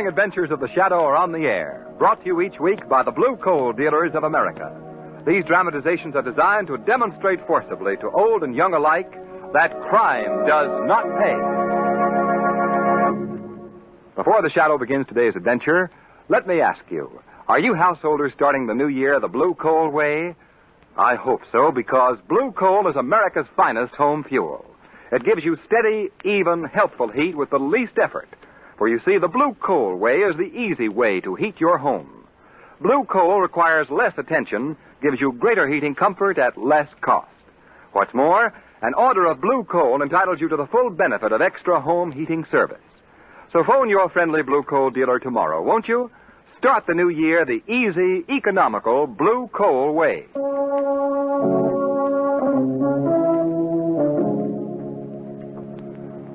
thrilling adventures of the Shadow are on the air, brought to you each week by the Blue Coal Dealers of America. These dramatizations are designed to demonstrate forcibly to old and young alike that crime does not pay. Before the Shadow begins today's adventure, let me ask you, are you householders starting the new year the Blue Coal way? I hope so, because Blue Coal is America's finest home fuel. It gives you steady, even, helpful heat with the least effort. For you see, the Blue Coal way is the easy way to heat your home. Blue Coal requires less attention, gives you greater heating comfort at less cost. What's more, an order of Blue Coal entitles you to the full benefit of extra home heating service. So phone your friendly Blue Coal dealer tomorrow, won't you? Start the new year the easy, economical Blue Coal way.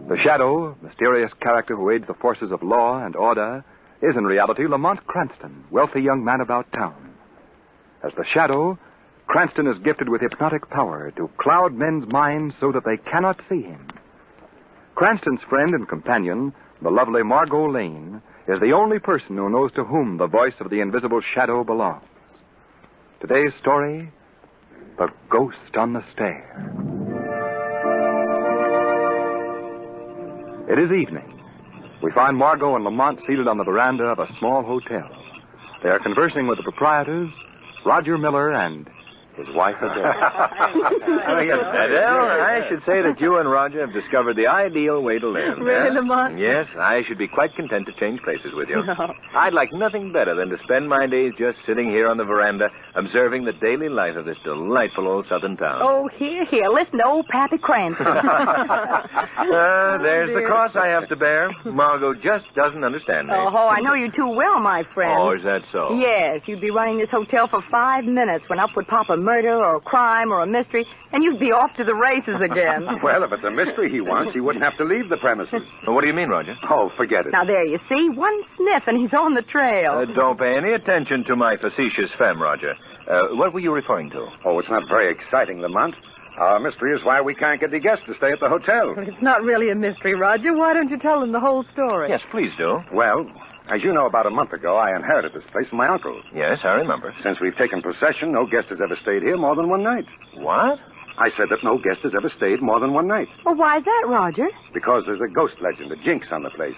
The Shadow, mysterious character who aids the forces of law and order, is in reality Lamont Cranston, wealthy young man about town. As the Shadow, Cranston is gifted with hypnotic power to cloud men's minds so that they cannot see him. Cranston's friend and companion, the lovely Margot Lane, is the only person who knows to whom the voice of the invisible Shadow belongs. Today's story, The Ghost on the Stair. It is evening. We find Margot and Lamont seated on the veranda of a small hotel. They are conversing with the proprietors, Roger Miller, and his wife, Adele. Adele, I should say that you and Roger have discovered the ideal way to live. Really, Lamont? Yes, I should be quite content to change places with you. No. I'd like nothing better than to spend my days just sitting here on the veranda, observing the daily life of this delightful old southern town. Oh, here. Listen to old Pappy Cranston. There's the dear. cross I have to bear. Margot just doesn't understand me. Oh, I know you too well, my friend. Oh, is that so? Yes, you'd be running this hotel for 5 minutes when up would pop a murder or a crime or a mystery, and you'd be off to the races again. Well, if it's a mystery he wants, he wouldn't have to leave the premises. Well, what do you mean, Roger? Oh, forget it. Now, there you see. One sniff, and he's on the trail. Don't pay any attention to my facetious femme, Roger. What were you referring to? Oh, it's not very exciting, Lamont. Our mystery is why we can't get the guests to stay at the hotel. It's not really a mystery, Roger. Why don't you tell them the whole story? Yes, please do. Well, as you know, about a month ago, I inherited this place from my uncle. Yes, I remember. Since we've taken possession, no guest has ever stayed here more than one night. What? I said that no guest has ever stayed more than one night. Well, why's that, Roger? Because there's a ghost legend, a jinx on the place.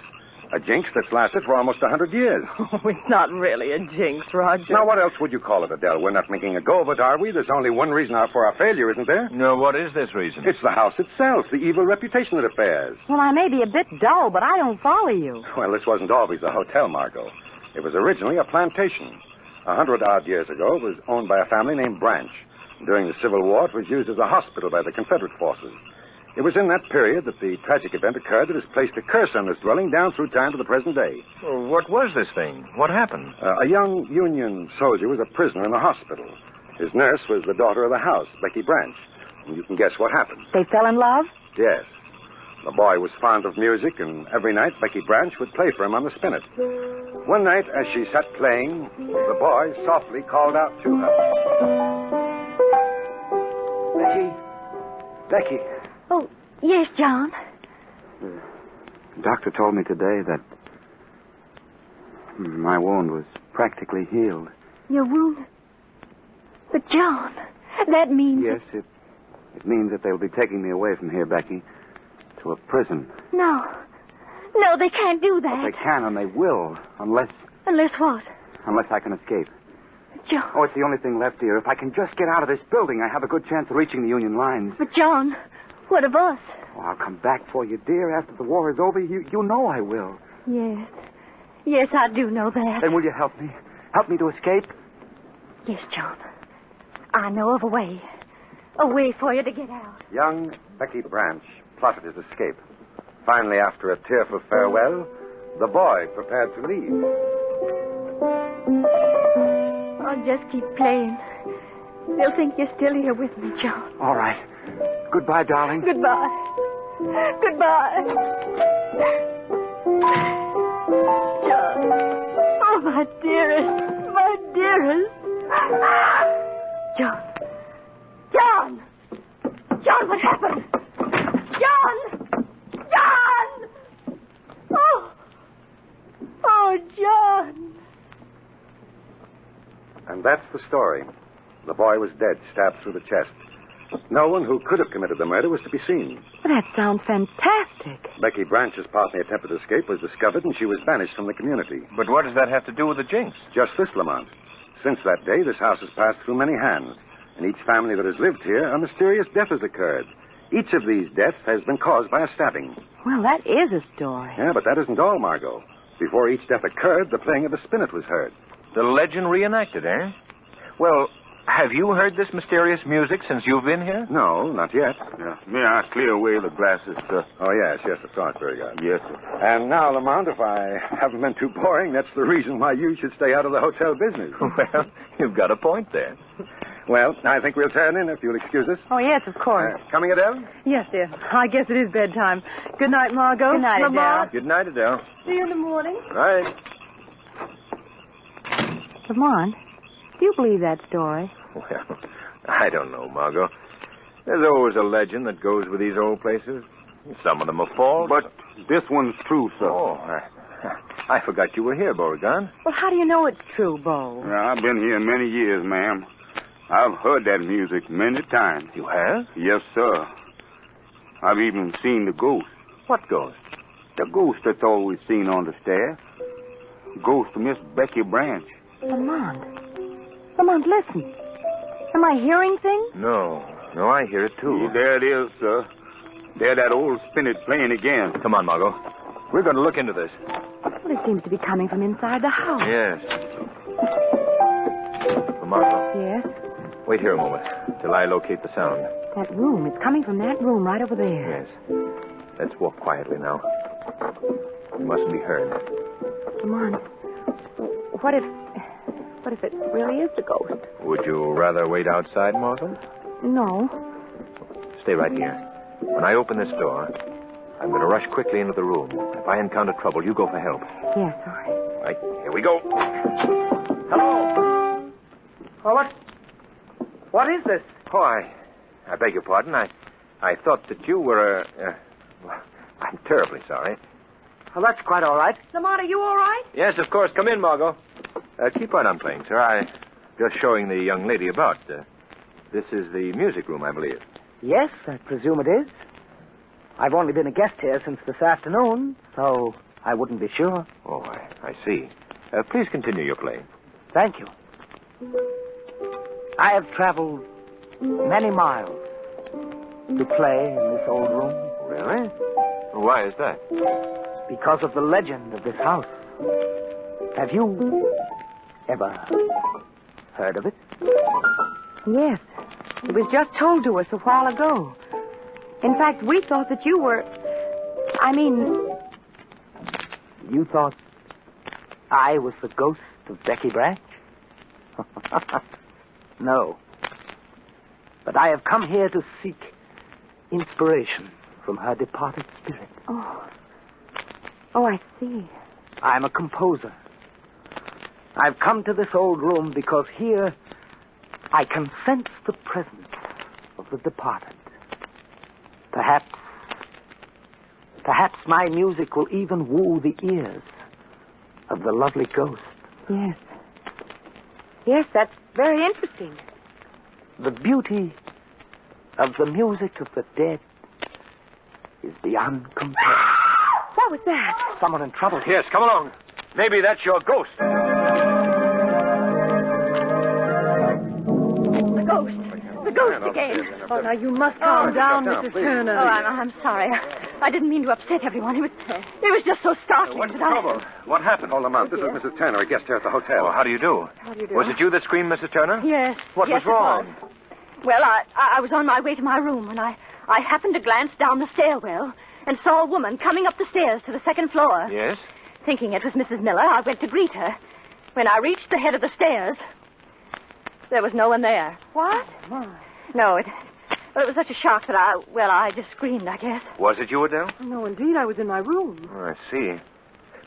A jinx that's lasted for almost 100 years. Oh, it's not really a jinx, Roger. Now, what else would you call it, Adele? We're not making a go of it, are we? There's only one reason for our failure, isn't there? No, what is this reason? It's the house itself, the evil reputation that it bears. Well, I may be a bit dull, but I don't follow you. Well, this wasn't always a hotel, Margot. It was originally a plantation. 100-odd years ago, it was owned by a family named Branch. During the Civil War, it was used as a hospital by the Confederate forces. It was in that period that the tragic event occurred that has placed a curse on this dwelling down through time to the present day. Well, what was this thing? What happened? A young Union soldier was a prisoner in the hospital. His nurse was the daughter of the house, Becky Branch. And you can guess what happened. They fell in love? Yes. The boy was fond of music, and every night Becky Branch would play for him on the spinet. One night, as she sat playing, the boy softly called out to her. Becky. Oh, yes, John. The doctor told me today that my wound was practically healed. Your wound? But, John, that means... Yes, it means that they'll be taking me away from here, Becky, to a prison. No, they can't do that. But they can and they will, unless... Unless what? Unless I can escape. John. Oh, it's the only thing left, dear. If I can just get out of this building, I have a good chance of reaching the Union lines. But, John, what of us? Oh, I'll come back for you, dear, after the war is over. You know I will. Yes. Yes, I do know that. Then will you help me? Help me to escape? Yes, John. I know of a way. A way for you to get out. Young Becky Branch plotted his escape. Finally, after a tearful farewell, the boy prepared to leave. I'll just keep playing. They'll think you're still here with me, John. All right. Goodbye, darling. Goodbye. Goodbye. John. Oh, my dearest. My dearest. John. John! John, what happened? John! John! Oh, And that's the story. The boy was dead, stabbed through the chest. No one who could have committed the murder was to be seen. Well, that sounds fantastic. Becky Branch's partner attempted escape was discovered, and she was banished from the community. But what does that have to do with the jinx? Just this, Lamont. Since that day, this house has passed through many hands. In each family that has lived here, a mysterious death has occurred. Each of these deaths has been caused by a stabbing. Well, that is a story. Yeah, but that isn't all, Margot. Before each death occurred, the playing of a spinet was heard. The legend reenacted, eh? Well, have you heard this mysterious music since you've been here? No, not yet. May I clear away the glasses, sir? Oh, yes, of course. Very good. Yes, sir. And now, Lamont, if I haven't been too boring, that's the reason why you should stay out of the hotel business. Well, you've got a point there. Well, I think we'll turn in if you'll excuse us. Oh, yes, of course. Coming, Adele? Yes, dear. I guess it is bedtime. Good night, Margot. Good night, Lamont. Good night, Adele. See you in the morning. Right. Lamont, do you believe that story? Well, I don't know, Margot. There's always a legend that goes with these old places. Some of them are false. But this one's true, sir. Oh, I forgot you were here, Beauregard. Well, how do you know it's true, Bo? Yeah, I've been here many years, ma'am. I've heard that music many times. You have? Yes, sir. I've even seen the ghost. What ghost? The ghost that's always seen on the stair. Ghost of Miss Becky Branch. Lamont, listen. Am I hearing things? No, I hear it, too. There it is, sir. There that old spinet playing again. Come on, Margot. We're going to look into this. Well, it seems to be coming from inside the house. Yes. Margot, Yes? wait here a moment till I locate the sound. That room. It's coming from that room right over there. Yes. Let's walk quietly now. We mustn't be heard. Lamont, what if it really is the ghost? Would you rather wait outside, Margot? No. Stay right here. When I open this door, I'm going to rush quickly into the room. If I encounter trouble, you go for help. Yes, all right. Right, here we go. Hello. Oh, what is this? Oh, I beg your pardon. I thought that you were well, I'm terribly sorry. Well, that's quite all right. Lamont, are you all right? Yes, of course. Come in, Margot. Keep right on playing, sir. I'm just showing the young lady about. This is the music room, I believe. Yes, I presume it is. I've only been a guest here since this afternoon, so I wouldn't be sure. Oh, I see. Please continue your playing. Thank you. I have traveled many miles to play in this old room. Really? Why is that? Because of the legend of this house. Have you ever heard of it? Yes. It was just told to us a while ago. In fact, we thought that you were... You thought I was the ghost of Becky Branch? No. But I have come here to seek inspiration from her departed spirit. Oh, I see. I'm a composer. I've come to this old room because here I can sense the presence of the departed. Perhaps my music will even woo the ears of the lovely ghost. Yes. Yes, that's very interesting. The beauty of the music of the dead is beyond compare. What was that? Someone in trouble. Yes, come along. Maybe that's your ghost. The ghost again. Oh, now you must calm down, Mrs. Turner. Oh, I'm sorry. I didn't mean to upset everyone. It was just so startling. What's the that trouble? What happened? Oh, Lamont, this is Mrs. Turner, a guest here at the hotel. Oh, how do you do? How do you do? Was it you that screamed, Mrs. Turner? Yes. What yes, was wrong? It was. Well, I was on my way to my room when I happened to glance down the stairwell and saw a woman coming up the stairs to the second floor. Yes? Thinking it was Mrs. Miller, I went to greet her. When I reached the head of the stairs, there was no one there. What? No, it was such a shock that I just screamed, I guess. Was it you, Adele? No, indeed, I was in my room. Oh, I see.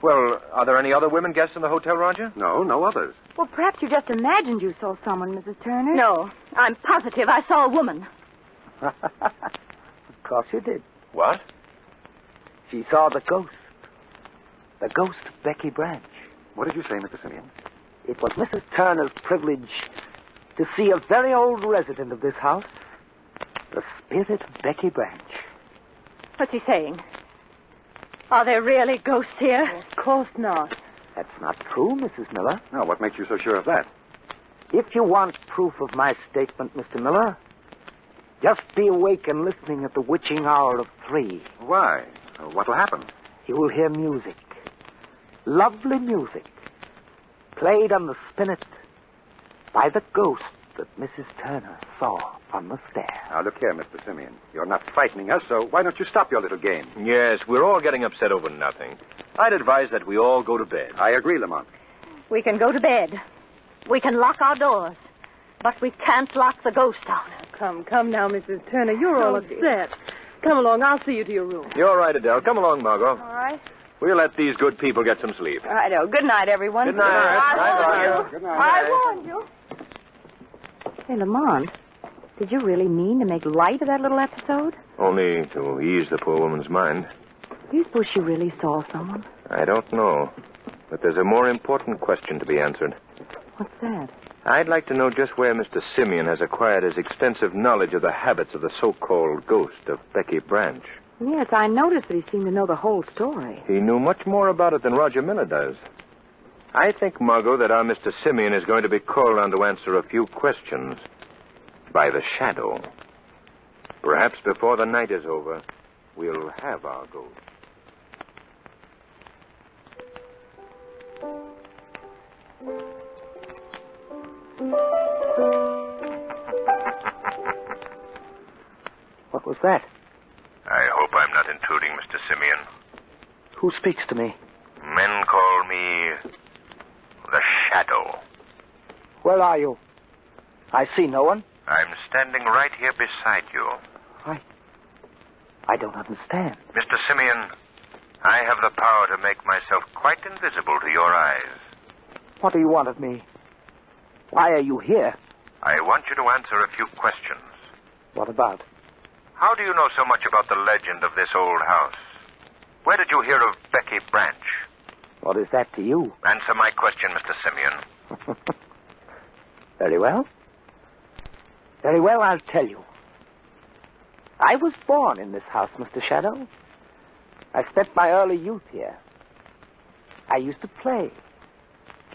Well, are there any other women guests in the hotel, Roger? No, no others. Well, perhaps you just imagined you saw someone, Mrs. Turner. No, I'm positive I saw a woman. Of course you did. What? She saw the ghost. The ghost of Becky Branch. What did you say, Mr. Simeon? It was Mrs. Turner's privilege to see a very old resident of this house, the spirit of Becky Branch. What's he saying? Are there really ghosts here? Of course not. That's not true, Mrs. Miller. Now, what makes you so sure of that? If you want proof of my statement, Mr. Miller, just be awake and listening at the witching hour of 3. Why? What'll happen? You will hear music. Lovely music. Played on the spinet by the ghost that Mrs. Turner saw on the stair. Now, look here, Mr. Simeon. You're not frightening us, so why don't you stop your little game? Yes, we're all getting upset over nothing. I'd advise that we all go to bed. I agree, Lamont. We can go to bed. We can lock our doors. But we can't lock the ghost out. Come now, Mrs. Turner. You're all upset. Come along. I'll see you to your room. You're right, Adele. Come along, Margot. All right. We'll let these good people get some sleep. Righto. Good night, everyone. Good night. I Good night. warned you. Hey, Lamont, did you really mean to make light of that little episode? Only to ease the poor woman's mind. Do you suppose she really saw someone? I don't know. But there's a more important question to be answered. What's that? I'd like to know just where Mr. Simeon has acquired his extensive knowledge of the habits of the so-called ghost of Becky Branch. Yes, I noticed that he seemed to know the whole story. He knew much more about it than Roger Miller does. I think, Margot, that our Mr. Simeon is going to be called on to answer a few questions by the shadow. Perhaps before the night is over, we'll have our ghost. What was that? I hope I'm not intruding, Mr. Simeon. Who speaks to me? Men call me the Shadow. Where are you? I see no one. I'm standing right here beside you. I don't understand. Mr. Simeon, I have the power to make myself quite invisible to your eyes. What do you want of me? Why are you here? I want you to answer a few questions. What about? How do you know so much about the legend of this old house? Where did you hear of Becky Branch? What is that to you? Answer my question, Mr. Simeon. Very well. Very well, I'll tell you. I was born in this house, Mr. Shadow. I spent my early youth here. I used to play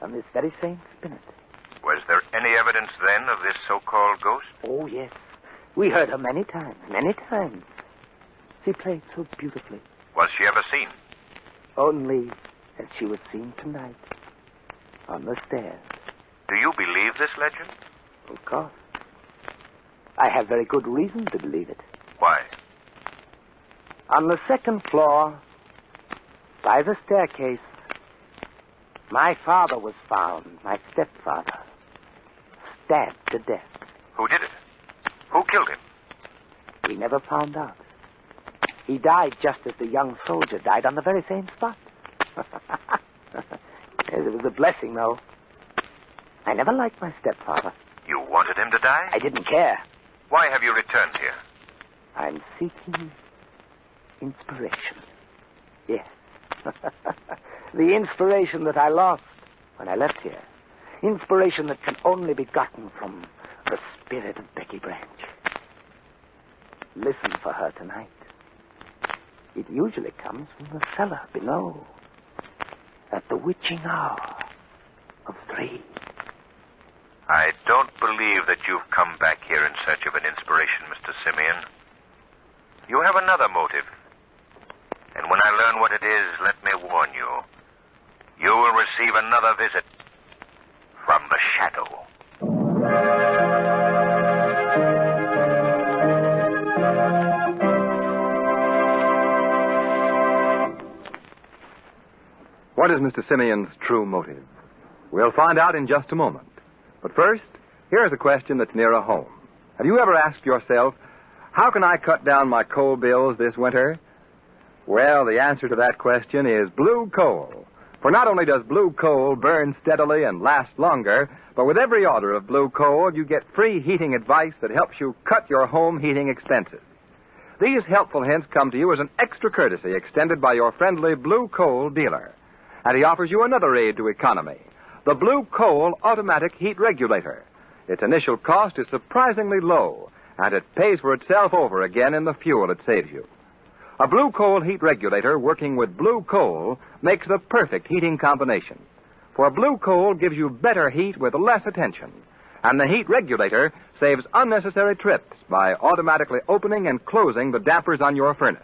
on this very same spinet. Was there any evidence then of this so-called ghost? Oh, yes. We heard her many times, many times. She played so beautifully. Was she ever seen? Only as she was seen tonight on the stairs. Do you believe this legend? Of course. I have very good reason to believe it. Why? On the second floor, by the staircase, my father was found, my stepfather, stabbed to death. Who did it? Who killed him? We never found out. He died just as the young soldier died on the very same spot. It was a blessing, though. I never liked my stepfather. You wanted him to die? I didn't care. Why have you returned here? I'm seeking inspiration. Yes. The inspiration that I lost when I left here. Inspiration that can only be gotten from the spirit of Becky Branch. Listen for her tonight. It usually comes from the cellar below, at the witching hour of 3. I don't believe that you've come back here in search of an inspiration, Mr. Simeon. You have another motive. And when I learn what it is, let me warn you. You will receive another visit from the Shadow. What is Mr. Simeon's true motive? We'll find out in just a moment. But first, here's a question that's nearer home. Have you ever asked yourself, how can I cut down my coal bills this winter? Well, the answer to that question is blue coal. For not only does blue coal burn steadily and last longer, but with every order of blue coal, you get free heating advice that helps you cut your home heating expenses. These helpful hints come to you as an extra courtesy extended by your friendly blue coal dealer. And he offers you another aid to economy. the Blue Coal Automatic Heat Regulator. Its initial cost is surprisingly low, and it pays for itself over again in the fuel it saves you. A Blue Coal Heat Regulator working with Blue Coal makes the perfect heating combination. For Blue Coal gives you better heat with less attention, and the heat regulator saves unnecessary trips by automatically opening and closing the dampers on your furnace.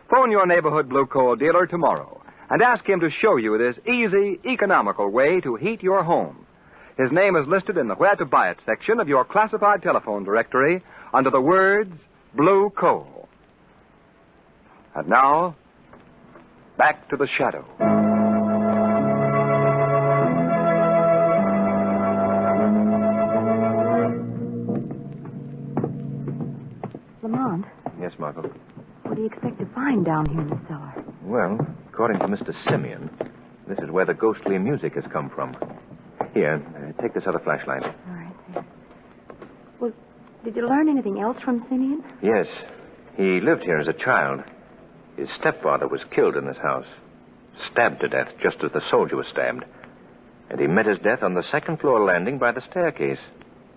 Phone your neighborhood Blue Coal dealer tomorrow and ask him to show you this easy, economical way to heat your home. His name is listed in the Where to Buy It section of your classified telephone directory under the words Blue Coal. And now, back to the shadow. Lamont. Yes, Margot. What do you expect to find down here in the cellar? Well, according to Mr. Simeon, this is where the ghostly music has come from. Here, take this other flashlight. All right. Well, did you learn anything else from Simeon? Yes. He lived here as a child. His stepfather was killed in this house, stabbed to death just as the soldier was stabbed. And he met his death on the second-floor landing by the staircase.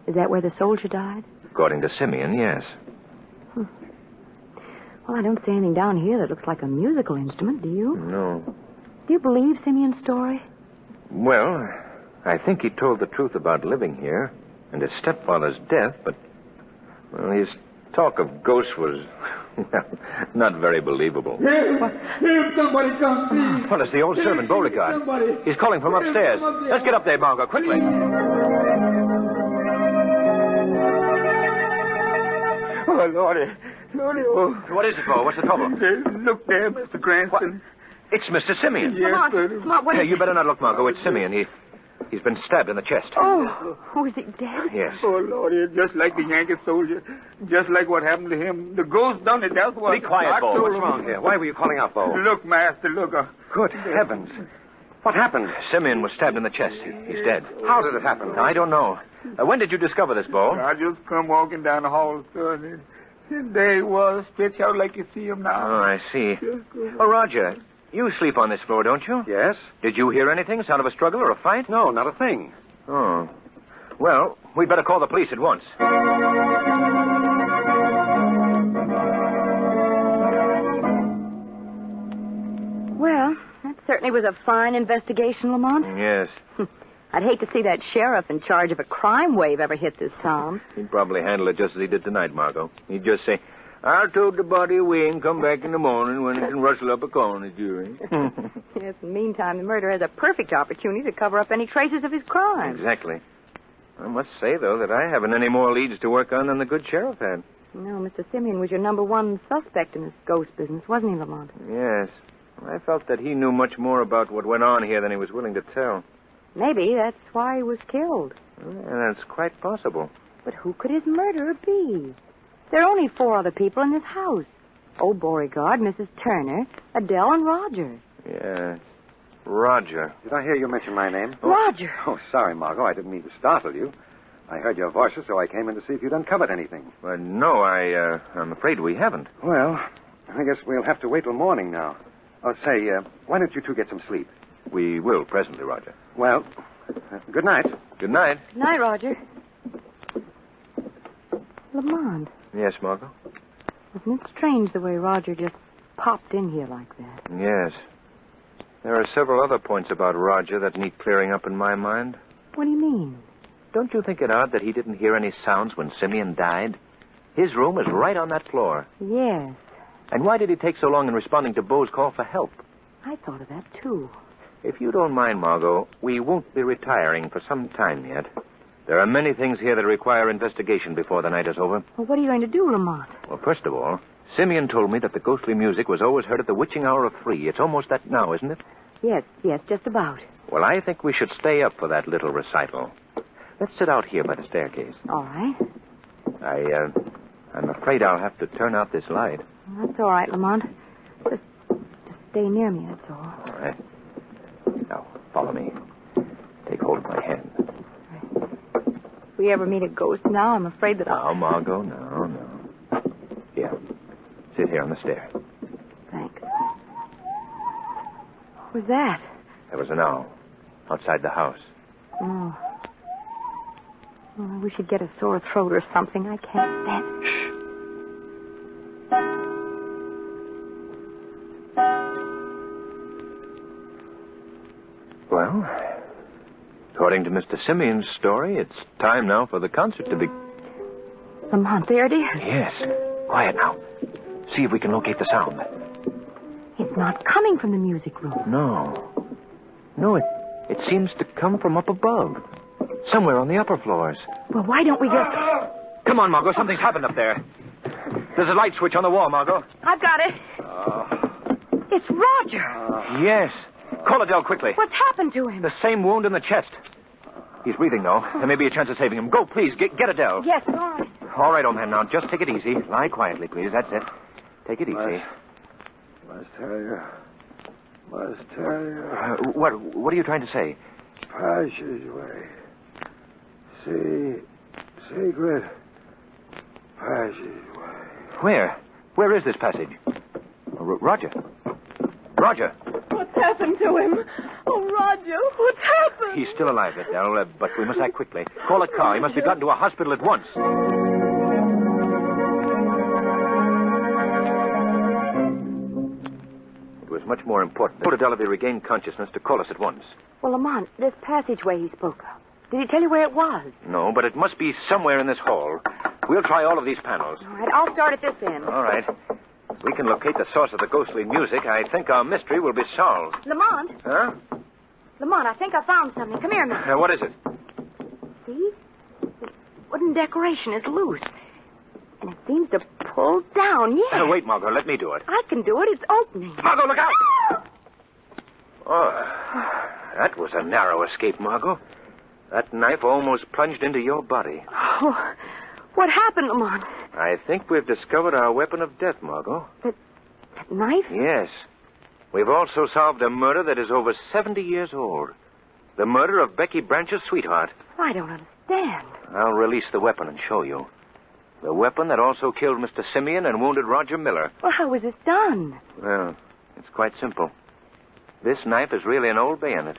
Is that where the soldier died? According to Simeon, yes. Well, I don't see anything down here that looks like a musical instrument, do you? No. Do you believe Simeon's story? Well, I think he told the truth about living here and his stepfather's death, but, well, his talk of ghosts was, well, not very believable. Here, somebody come, please. Well, it's the old servant, Beauregard. He's calling from upstairs. Let's get up there, Margot, quickly. Oh, Lordy. Lordy, oh. What is it, Bo? What's the trouble? Look there, Mr. Cranston. What? It's Mr. Simeon. Yes, Lamont, what Hey, you better not look, Margot. It's Simeon. He's been stabbed in the chest. Oh, is he dead? Yes. Oh, Lordy, just like the Yankee soldier. Just like what happened to him. The ghost done it. That's what... Be quiet, Bo. What's wrong here? Why were you calling out, Bo? Look, Master, look. Good heavens. What happened? Simeon was stabbed in the chest. He's dead. How did it happen? I don't know. When did you discover this, Bo? I just come walking down the hall, sir, and there he was, stretched out like you see him now. Oh, I see. Oh, Roger, you sleep on this floor, don't you? Yes. Did you hear anything? Sound of a struggle or a fight? No, not a thing. Oh. Well, we'd better call the police at once. Well, that certainly was a fine investigation, Lamont. Yes. I'd hate to see that sheriff in charge of a crime wave ever hit this town. He'd probably handle it just as he did tonight, Margot. He'd just say, I'll tote the body away and come back in the morning when it can rustle up a corner, Jury. Yes, in the meantime, the murderer has a perfect opportunity to cover up any traces of his crime. Exactly. I must say, though, that I haven't any more leads to work on than the good sheriff had. No, Mr. Simeon was your number one suspect in this ghost business, wasn't he, Lamont? Yes. I felt that he knew much more about what went on here than he was willing to tell. Maybe that's why he was killed. And that's quite possible. But who could his murderer be? There are only 4 other people in this house. Old Beauregard, Mrs. Turner, Adele, and Roger. Yes. Roger. Did I hear you mention my name? Roger! Oh, sorry, Margot. I didn't mean to startle you. I heard your voices, so I came in to see if you'd uncovered anything. Well, no, I'm afraid we haven't. Well, I guess we'll have to wait till morning now. Oh, say, why don't you two get some sleep? We will presently, Roger. Well, good night. Good night. Good night, Roger. Lamont, Yes, Margot? isn't it strange the way Roger just popped in here like that? Yes. There are several other points about Roger that need clearing up in my mind. What do you mean? Don't you think it odd that he didn't hear any sounds when Simeon died? His room is right on that floor. Yes, And why did he take so long in responding to Beau's call for help? I thought of that, too. If you don't mind, Margot, we won't be retiring for some time yet. There are many things here that require investigation before the night is over. Well, what are you going to do, Lamont? Well, first of all, Simeon told me that the ghostly music was always heard at the witching hour of 3. It's almost that now, isn't it? Yes, just about. Well, I think we should stay up for that little recital. Let's sit out here by the staircase. All right. I'm afraid I'll have to turn out this light. That's all right, Lamont. Just stay near me, that's all. All right. Now, follow me. Take hold of my hand. If we ever meet a ghost now, I'm afraid that Now, Margot, no. Here. Sit here on the stair. Thanks. What was that? There was an owl outside the house. Oh. Oh, we should get a sore throat or something. I can't stand it. Well, according to Mr. Simeon's story, it's time now for the concert to be... Lamont, there it is. Yes. Quiet now. See if we can locate the sound. It's not coming from the music room. No. No, it seems to come from up above. Somewhere on the upper floors. Well, why don't we get... Come on, Margot. Something's happened up there. There's a light switch on the wall, Margot. I've got it. It's Roger. Yes. Call Adele quickly. What's happened to him? The same wound in the chest. He's breathing, though. There may be a chance of saving him. Go, please. Get Adele. Yes, all right. All right, old man. Now, just take it easy. Lie quietly, please. That's it. Take it easy. Must tell you. What are you trying to say? Passageway. Secret passageway. Where? Where is this passage? Roger. Roger. What's happened to him? Oh, Roger, what's happened? He's still alive, Adele, but we must act quickly. Call a car. He must be gotten to a hospital at once. It was much more important for Adele to regain consciousness to call us at once. Well, Lamont, this passageway he spoke of. Did he tell you where it was? No, but it must be somewhere in this hall. We'll try all of these panels. All right, I'll start at this end. All right. If we can locate the source of the ghostly music, I think our mystery will be solved. Lamont? Huh? Lamont, I think I found something. Come here a minute. What is it? See? The wooden decoration is loose. And it seems to pull down, yes. Wait, Margot, let me do it. I can do it. It's opening. Margot, look out! Oh, that was a narrow escape, Margot. That knife almost plunged into your body. Oh, what happened, Lamont? I think we've discovered our weapon of death, Margot. That knife? Yes. We've also solved a murder that is over 70 years old. The murder of Becky Branch's sweetheart. I don't understand. I'll release the weapon and show you. The weapon that also killed Mr. Simeon and wounded Roger Miller. Well, how was this done? Well, it's quite simple. This knife is really an old bayonet.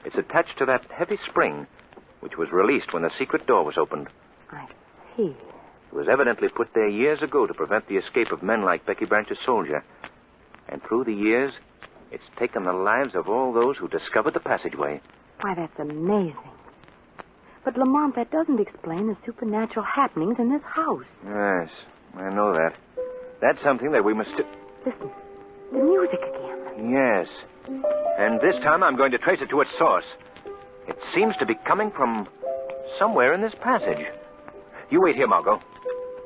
It's attached to that heavy spring, which was released when the secret door was opened. I see. It was evidently put there years ago to prevent the escape of men like Becky Branch's soldier. And through the years, it's taken the lives of all those who discovered the passageway. Why, that's amazing. But, Lamont, that doesn't explain the supernatural happenings in this house. Yes, I know that. That's something that we must... Listen, the music again. Yes. And this time I'm going to trace it to its source. It seems to be coming from somewhere in this passage. You wait here, Margot.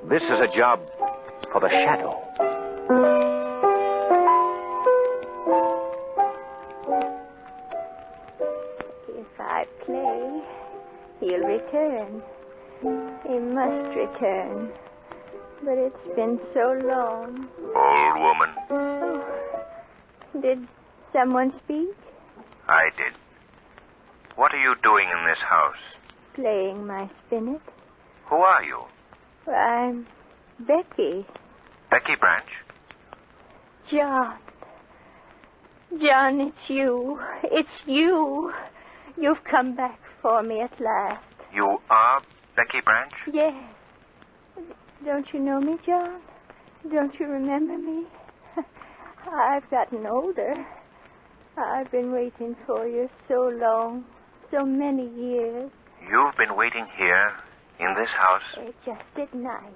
This is a job for the shadow. If I play, he'll return. He must return. But it's been so long. Old woman. Oh. Did someone speak? I did. What are you doing in this house? Playing my spinet. Who are you? I'm Becky. Becky Branch. John. John, it's you. It's you. You've come back for me at last. You are Becky Branch? Yes. Don't you know me, John? Don't you remember me? I've gotten older. I've been waiting for you so long, so many years. You've been waiting here, in this house? Just at night.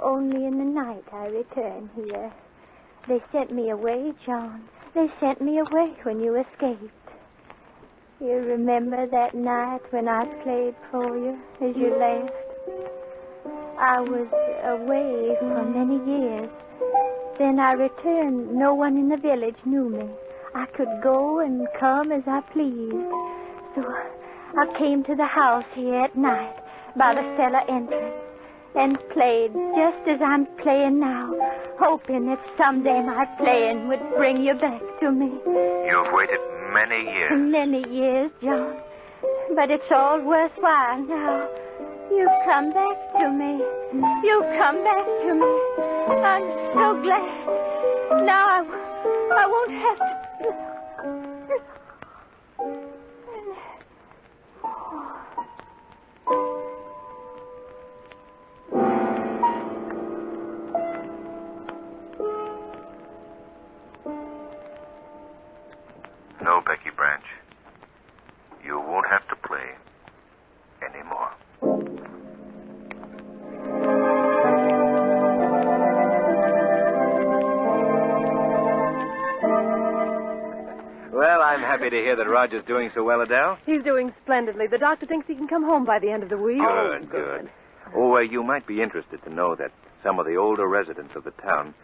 Only in the night I return here. They sent me away, John. They sent me away when you escaped. You remember that night when I played for you as you left? I was away for many years. Then I returned. No one in the village knew me. I could go and come as I pleased. So I came to the house here at night by the cellar entrance and played just as I'm playing now, hoping that someday my playing would bring you back to me. You've waited many years. Many years, John. But it's all worthwhile now. You've come back to me. You've come back to me. I'm so glad. Now I won't have to... No, Becky Branch. You won't have to play anymore. Well, I'm happy to hear that Roger's doing so well, Adele. He's doing splendidly. The doctor thinks he can come home by the end of the week. Good. Oh, you might be interested to know that some of the older residents of the town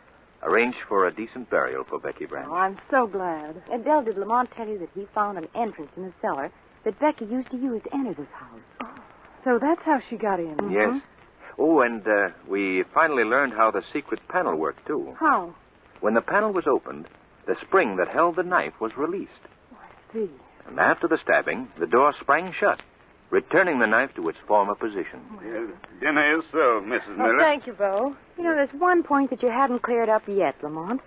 arranged for a decent burial for Becky Branch. Oh, I'm so glad. Adele, did Lamont tell you that he found an entrance in the cellar that Becky used to use to enter this house? Oh, so that's how she got in. Yes. Oh, and we finally learned how the secret panel worked, too. How? When the panel was opened, the spring that held the knife was released. Oh, I see. And after the stabbing, the door sprang shut, returning the knife to its former position. Yes, dinner is served, Mrs. Miller. Thank you, Bo. You know, there's one point that you haven't cleared up yet, Lamont,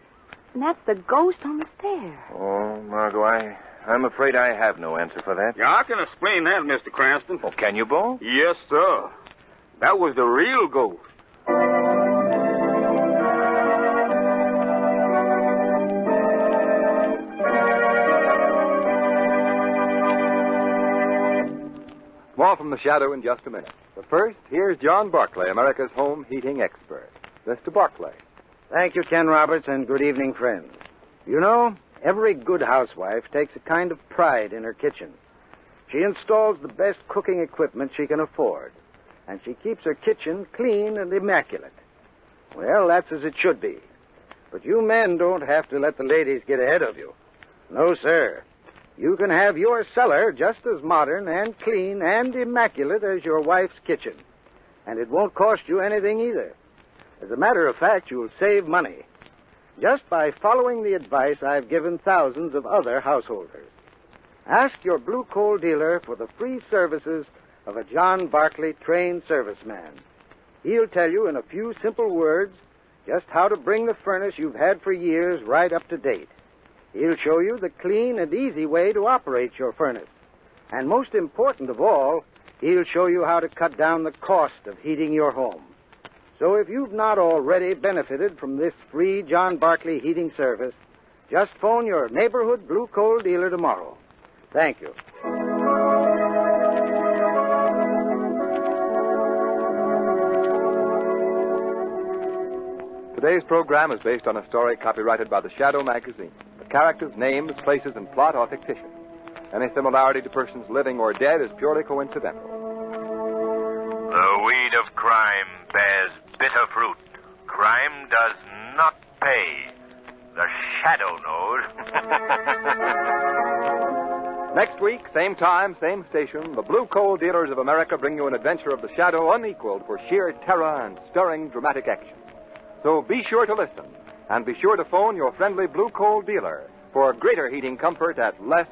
and that's the ghost on the stair. Oh, Margot, I'm afraid I have no answer for that. Yeah, I can explain that, Mr. Cranston. Oh, can you, Bo? Yes, sir. That was the real ghost. More from the shadow in just a minute. But first, here's John Barclay, America's home heating expert. Mr. Barclay. Thank you, Ken Roberts, and good evening, friends. You know, every good housewife takes a kind of pride in her kitchen. She installs the best cooking equipment she can afford, and she keeps her kitchen clean and immaculate. Well, that's as it should be. But you men don't have to let the ladies get ahead of you. No, sir. You can have your cellar just as modern and clean and immaculate as your wife's kitchen. And it won't cost you anything either. As a matter of fact, you'll save money just by following the advice I've given thousands of other householders. Ask your blue coal dealer for the free services of a John Barclay trained serviceman. He'll tell you in a few simple words just how to bring the furnace you've had for years right up to date. He'll show you the clean and easy way to operate your furnace. And most important of all, he'll show you how to cut down the cost of heating your home. So if you've not already benefited from this free John Barclay heating service, just phone your neighborhood blue coal dealer tomorrow. Thank you. Today's program is based on a story copyrighted by the Shadow magazine. The characters, names, places, and plot are fictitious. Any similarity to persons living or dead is purely coincidental. The weed of crime bears bitter fruit. Crime does not pay. The Shadow knows. Next week, same time, same station, the Blue Coal Dealers of America bring you an adventure of the Shadow unequaled for sheer terror and stirring dramatic action. So be sure to listen, and be sure to phone your friendly Blue Coal dealer for greater heating comfort at less